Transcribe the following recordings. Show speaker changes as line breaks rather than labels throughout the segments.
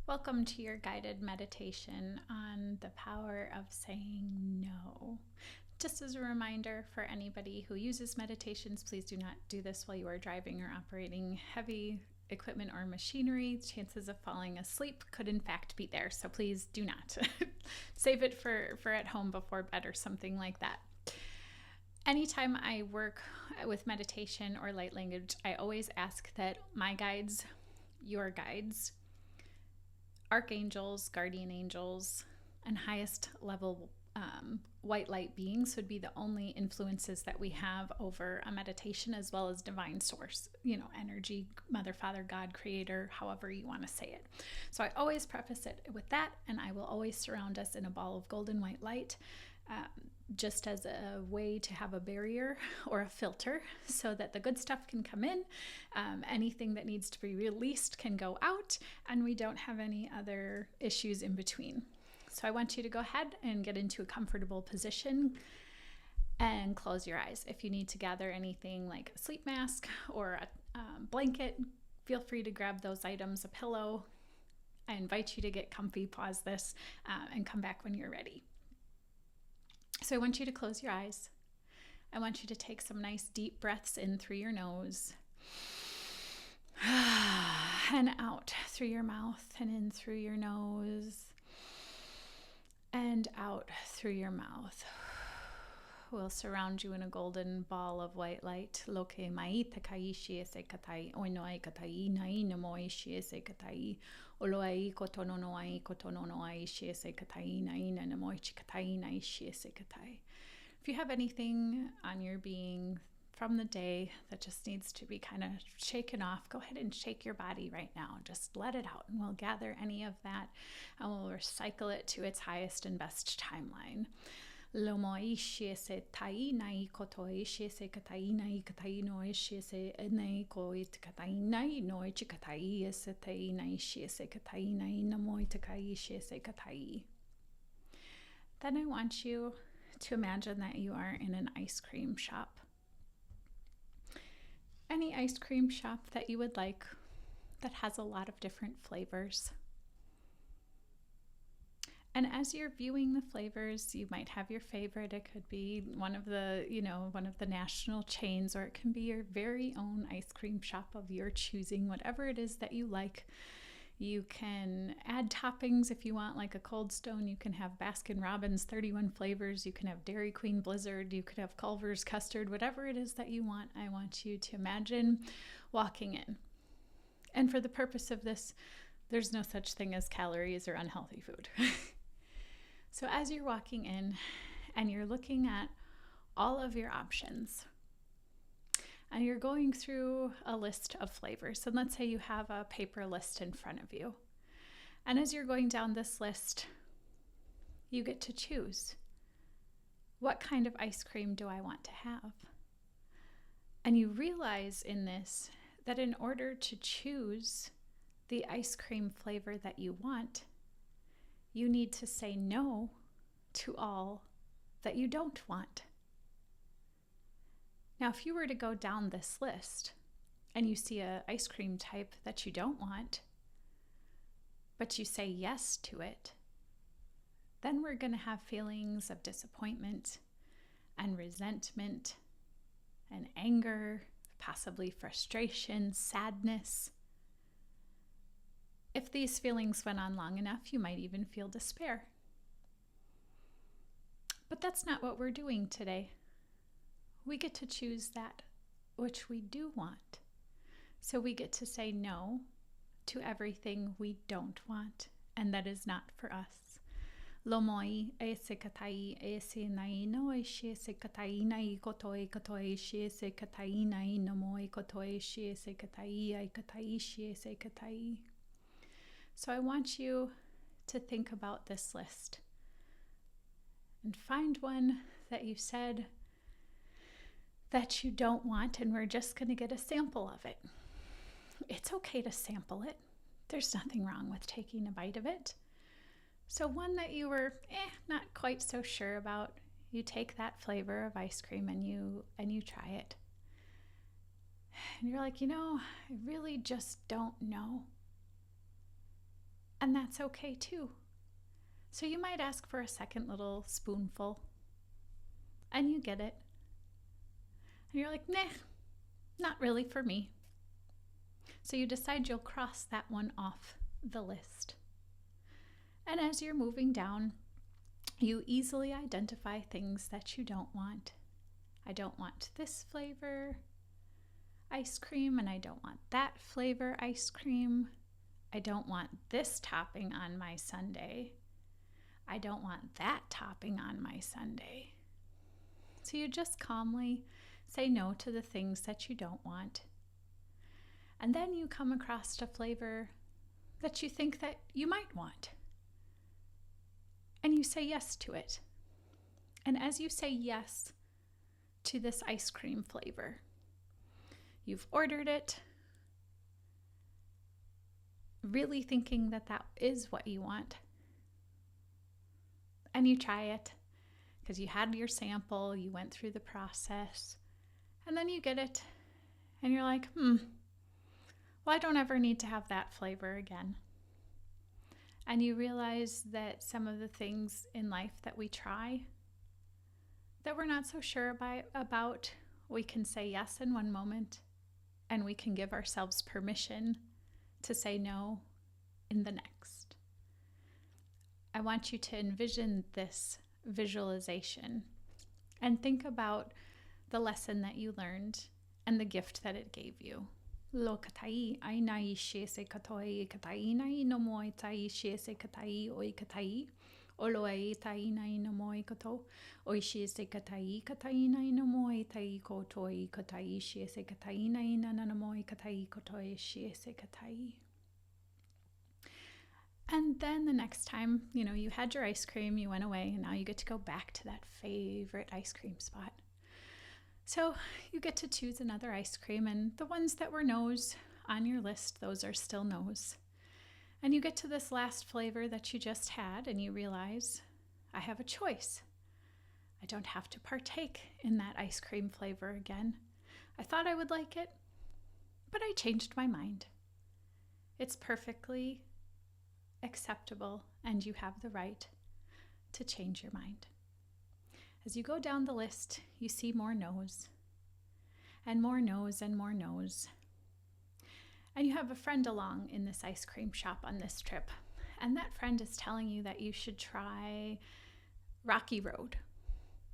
Welcome to your guided meditation on the power of saying no. Just as a reminder for anybody who uses meditations, please do not do this while you are driving or operating heavy equipment or machinery. Chances of falling asleep could in fact be there, so please do not. Save it for at home before bed or something like that. Anytime I work with meditation or light language, I always ask that my guides, your guides, archangels, guardian angels, and highest level white light beings would be the only influences that we have over a meditation, as well as divine source, energy, mother, father, God, creator, however you want to say it. So I always preface it with that, and I will always surround us in a ball of golden white light, just as a way to have a barrier or a filter so that the good stuff can come in, anything that needs to be released can go out, and we don't have any other issues in between. So I want you to go ahead and get into a comfortable position and close your eyes. If you need to gather anything like a sleep mask or a blanket, feel free to grab those items, a pillow. I invite you to get comfy, pause this, and come back when you're ready. So I want you to close your eyes. I want you to take some nice deep breaths in through your nose and out through your mouth, and in through your nose and out through your mouth. We'll surround you in a golden ball of white light. Loke mai takai shiese katai oinoai katai nai namoi shiese katai oloai kotono noai kotono noai shiese katai nai namoi chikatai nai shiese katai. If you have anything on your being from the day that just needs to be kind of shaken off, go ahead and shake your body right now. Just let it out, and we'll gather any of that and we'll recycle it to its highest and best timeline. Lomoi shiese tai nai kotoi shiese katai nai katai noi shiese nei koit katai nai noi chikatai esetai nai shiese katai nai namoi takai shiese katai. Then I want you to imagine that you are in an ice cream shop. Any ice cream shop that you would like that has a lot of different flavors. And as you're viewing the flavors, you might have your favorite. It could be one of the national chains, or it can be your very own ice cream shop of your choosing, whatever it is that you like. You can add toppings if you want, like a Cold Stone. You can have Baskin Robbins 31 flavors. You can have Dairy Queen Blizzard. You could have Culver's custard, whatever it is that you want. I want you to imagine walking in. And for the purpose of this, there's no such thing as calories or unhealthy food. So as you're walking in and you're looking at all of your options, and you're going through a list of flavors, and let's say you have a paper list in front of you, and as you're going down this list, you get to choose, what kind of ice cream do I want to have? And you realize in this that in order to choose the ice cream flavor that you want, you need to say no to all that you don't want. Now, if you were to go down this list and you see an ice cream type that you don't want, but you say yes to it, then we're going to have feelings of disappointment and resentment and anger, possibly frustration, sadness. If these feelings went on long enough, you might even feel despair. But that's not what we're doing today. We get to choose that which we do want. So we get to say no to everything we don't want, and that is not for us. Lomoi ese katai ese nai noi shiese katai nai kotoi kotoi shiese katai nai nomoi kotoi shiese katai ai katai shiese katai. So I want you to think about this list and find one that you said that you don't want, and we're just going to get a sample of it. It's okay to sample it. There's nothing wrong with taking a bite of it. So one that you were not quite so sure about, you take that flavor of ice cream and you try it. And you're like, I really just don't know. And that's okay too. So you might ask for a second little spoonful, and you get it. And you're like, nah, not really for me. So you decide you'll cross that one off the list. And as you're moving down, you easily identify things that you don't want. I don't want this flavor ice cream, and I don't want that flavor ice cream. I don't want this topping on my sundae. I don't want that topping on my sundae. So you just calmly say no to the things that you don't want. And then you come across a flavor that you think that you might want. And you say yes to it. And as you say yes to this ice cream flavor, you've ordered it, really thinking that that is what you want. And you try it because you had your sample, you went through the process, and then you get it, and you're like, well, I don't ever need to have that flavor again. And you realize that some of the things in life that we try that we're not so sure about, we can say yes in one moment, and we can give ourselves permission to say no in the next. I want you to envision this visualization and think about the lesson that you learned and the gift that it gave you. Lo katai ainai she se katoi katai nai no moi tai she se katai oi katai olo ai tai nai no moi kato oi she se katai nai no moi tai kotoi katai she se katai nai na no moi katai kotoi she se katai. And then the next time, you had your ice cream, you went away, and now you get to go back to that favorite ice cream spot. So you get to choose another ice cream, and the ones that were no's on your list, those are still no's. And you get to this last flavor that you just had, and you realize, I have a choice. I don't have to partake in that ice cream flavor again. I thought I would like it, but I changed my mind. It's perfectly acceptable, and you have the right to change your mind. As you go down the list, you see more no's, and more no's, and more no's. And you have a friend along in this ice cream shop on this trip, and that friend is telling you that you should try Rocky Road.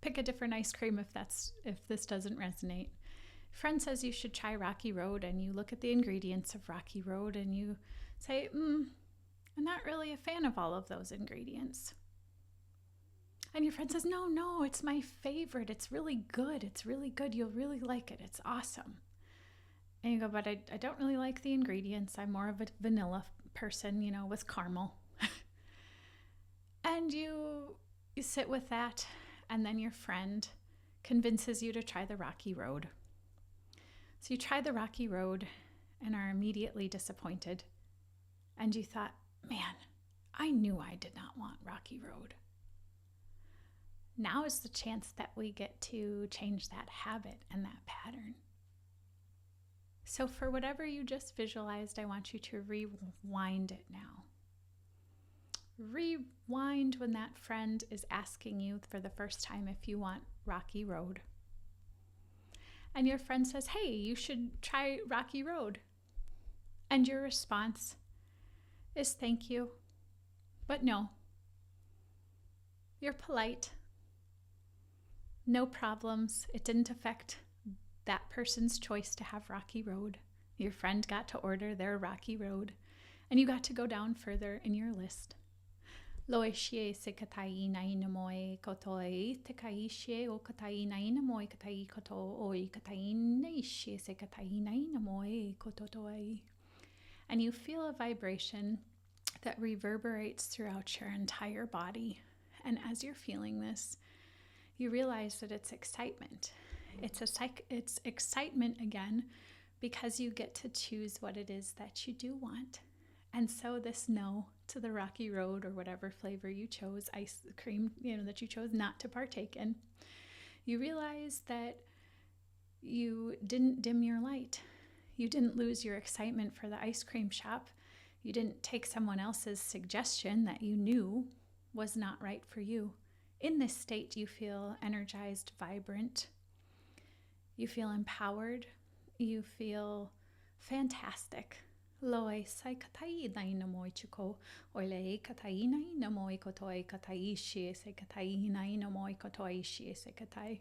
Pick a different ice cream if this doesn't resonate. Friend says you should try Rocky Road, and you look at the ingredients of Rocky Road and you say, I'm not really a fan of all of those ingredients. And your friend says, no, it's my favorite. It's really good. You'll really like it. It's awesome. And you go, but I don't really like the ingredients. I'm more of a vanilla person, with caramel. And you sit with that, and then your friend convinces you to try the Rocky Road. So you try the Rocky Road and are immediately disappointed. And you thought, man, I knew I did not want Rocky Road. Now is the chance that we get to change that habit and that pattern. So for whatever you just visualized, I want you to rewind it now. Rewind when that friend is asking you for the first time if you want Rocky Road. And your friend says, hey, you should try Rocky Road. And your response is thank you, but no. You're polite. No problems. It didn't affect that person's choice to have Rocky Road. Your friend got to order their Rocky Road, and you got to go down further in your list. Loe shie se katai nai na moe kotoi te kai shie o katai nai na moe katai koto oi katai nei shie se katai nai na moe kototoi. And you feel a vibration that reverberates throughout your entire body. And as you're feeling this, you realize that it's excitement. It's excitement again because you get to choose what it is that you do want. And so this no to the Rocky Road or whatever flavor you chose, ice cream, that you chose not to partake in, you realize that you didn't dim your light. You didn't lose your excitement for the ice cream shop. You didn't take someone else's suggestion that you knew was not right for you. In this state, you feel energized, vibrant. You feel empowered. You feel fantastic. Loi sai katai nai na moi chuko, o le katai nai na moi kotoi katai shi se katai nai na moi kotoi shi se katai.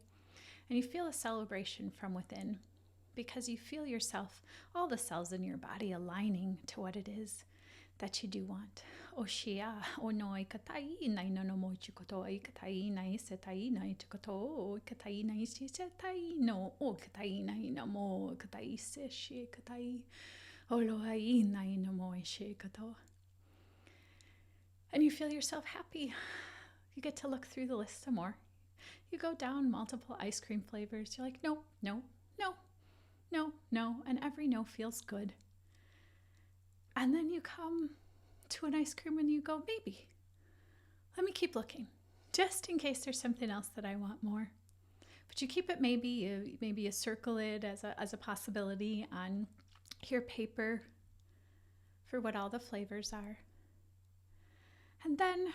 And you feel a celebration from within because you feel yourself, all the cells in your body aligning to what it is that you do want. O shia, o noi katai nai na no moi chukotoi katai nai se tai nai chukoto, o katai nai shi se tai no, o katai nai na mo katai se shi katai. And you feel yourself happy. You get to look through the list some more. You go down multiple ice cream flavors. You're like, no, no, no, no, no. And every no feels good. And then you come to an ice cream and you go, maybe. Let me keep looking, just in case there's something else that I want more. But you keep it maybe. Maybe you circle it as a possibility on your paper for what all the flavors are. And then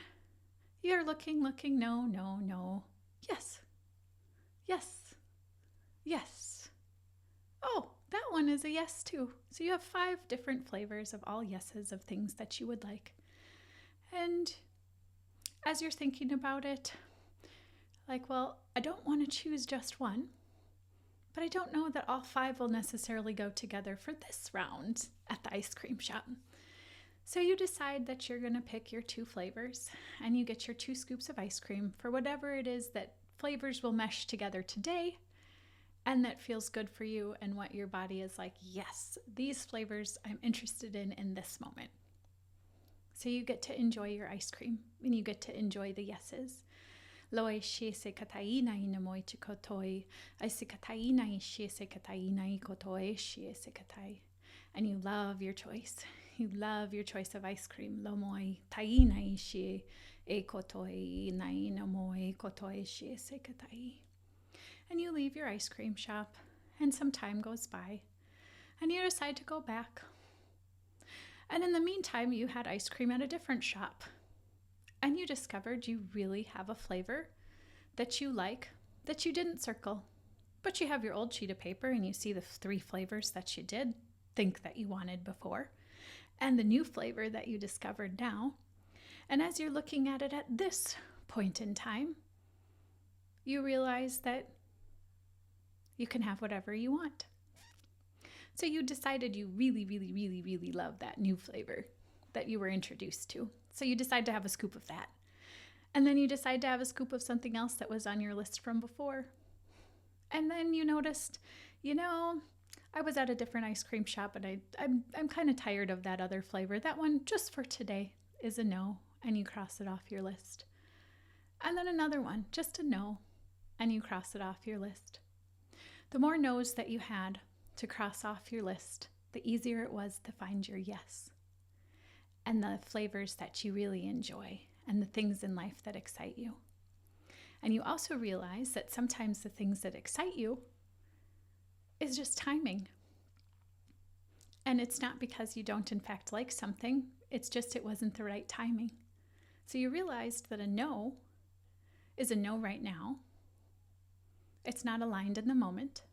you're looking, no, no, no. Yes, yes, yes. Oh, that one is a yes too. So you have 5 different flavors of all yeses of things that you would like. And as you're thinking about it, like, well, I don't want to choose just one. But I don't know that all 5 will necessarily go together for this round at the ice cream shop. So you decide that you're going to pick your 2 flavors and you get your 2 scoops of ice cream for whatever it is that flavors will mesh together today and that feels good for you and what your body is like, yes, these flavors I'm interested in this moment. So you get to enjoy your ice cream and you get to enjoy the yeses. Loi shi se katai nai na moi chukotoi, ai se katai nai shi se katai nai kotoi shi se katai. And you love your choice. You love your choice of ice cream. Lo moi tai nai shi e kotoi nai na moi kotoi shi se katai. And you leave your ice cream shop and some time goes by and you decide to go back. And in the meantime, you had ice cream at a different shop. And you discovered you really have a flavor that you like that you didn't circle. But you have your old sheet of paper and you see the 3 flavors that you did think that you wanted before and the new flavor that you discovered now. And as you're looking at it at this point in time, you realize that you can have whatever you want. So you decided you really, really, really, really love that new flavor that you were introduced to. So you decide to have a scoop of that. And then you decide to have a scoop of something else that was on your list from before. And then you noticed, I was at a different ice cream shop and I'm kind of tired of that other flavor. That one, just for today, is a no. And you cross it off your list. And then another one, just a no. And you cross it off your list. The more no's that you had to cross off your list, the easier it was to find your yes. And the flavors that you really enjoy and the things in life that excite you. And you also realize that sometimes the things that excite you is just timing. And it's not because you don't in fact like something, it's just it wasn't the right timing. So you realized that a no is a no right now. It's not aligned in the moment,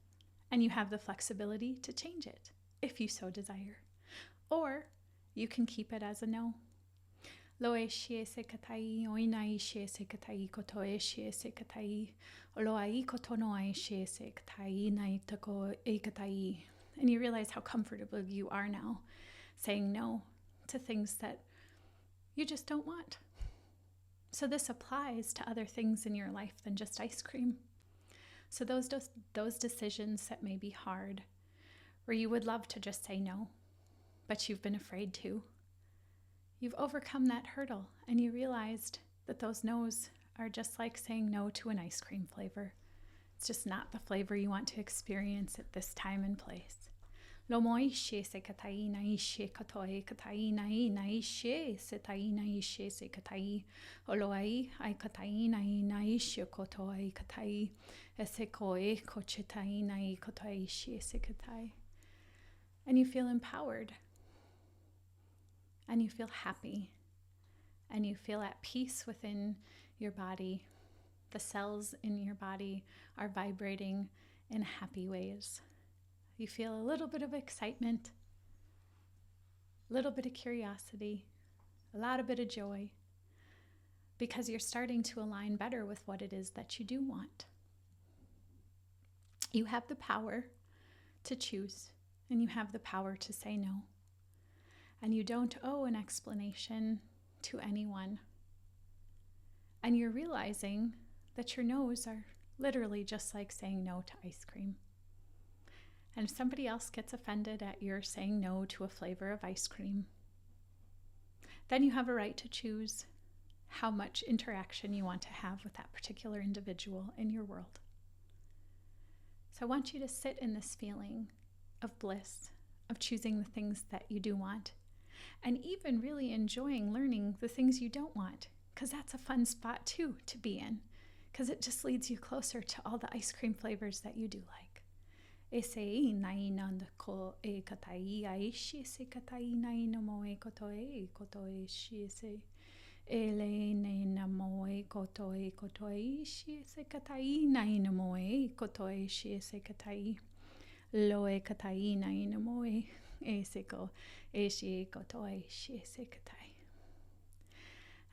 and you have the flexibility to change it if you so desire. Or you can keep it as a no. Loe shie se katai, oinai shie se katai, kotoe shie se katai, oloai kotonoai shie se katai, nai tako e katai. And you realize how comfortable you are now saying no to things that you just don't want. So this applies to other things in your life than just ice cream. So those decisions that may be hard, where you would love to just say no, but you've been afraid to. You've overcome that hurdle and you realized that those no's are just like saying no to an ice cream flavor. It's just not the flavor you want to experience at this time and place. Lo moi she se katai nai she katoe katai nai she se tai nai she se katai oloai ai katai nai she kotoe katai ese koe kochetai nai kotai she se katai. And you feel empowered. and you feel happy, and you feel at peace within your body. The cells in your body are vibrating in happy ways. You feel a little bit of excitement, a little bit of curiosity, a lot of bit of joy, because you're starting to align better with what it is that you do want. You have the power to choose, and you have the power to say no. And you don't owe an explanation to anyone. And you're realizing that your no's are literally just like saying no to ice cream. And if somebody else gets offended at your saying no to a flavor of ice cream, then you have a right to choose how much interaction you want to have with that particular individual in your world. So I want you to sit in this feeling of bliss, of choosing the things that you do want, and even really enjoying learning the things you don't want, because that's a fun spot too to be in, because it just leads you closer to all the ice cream flavors that you do like. Ese nai nandako e katai aishi se katai nai namo e koto e shi se ele ne namo e koto e shi se katai nai namo e koto e shi se katai lo e katai nai namo e se ko e shi koto e shi se katai.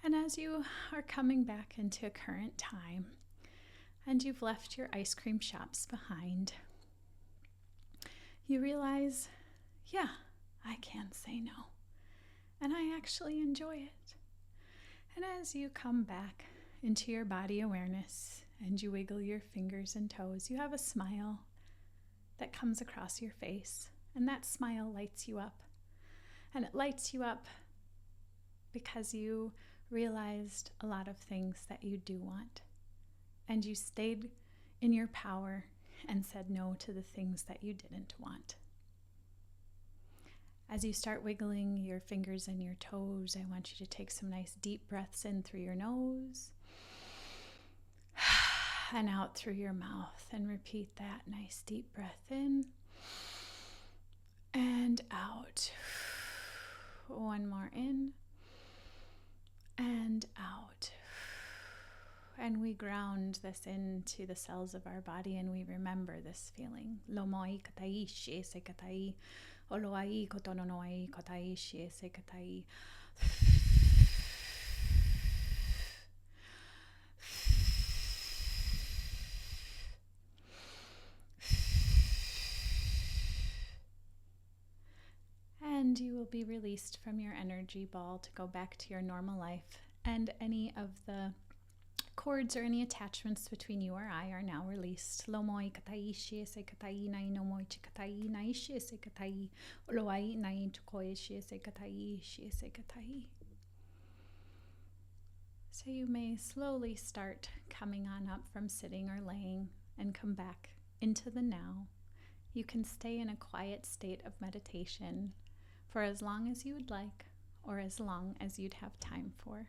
And as you are coming back into current time and you've left your ice cream shops behind, you realize, yeah, I can say no, and I actually enjoy it. And as you come back into your body awareness and you wiggle your fingers and toes, you have a smile that comes across your face, and that smile lights you up. And it lights you up because you realized a lot of things that you do want, and you stayed in your power and said no to the things that you didn't want. As you start wiggling your fingers and your toes, I want you to take some nice deep breaths in through your nose and out through your mouth, and repeat that nice deep breath in and out. One more in and out. And we ground this into the cells of our body, and we remember this feeling. Lomoi katai shi se katai, oloai kotononoi katai shi se katai. And you will be released from your energy ball to go back to your normal life, and any of the cords or any attachments between you or I are now released. Lomoi katai shi se katai nai nomoi chikatai nai shi se katai oloai nai tukoi shi se katai shi se katai. So you may slowly start coming on up from sitting or laying and come back into the now. You can stay in a quiet state of meditation for as long as you would like, or as long as you'd have time for.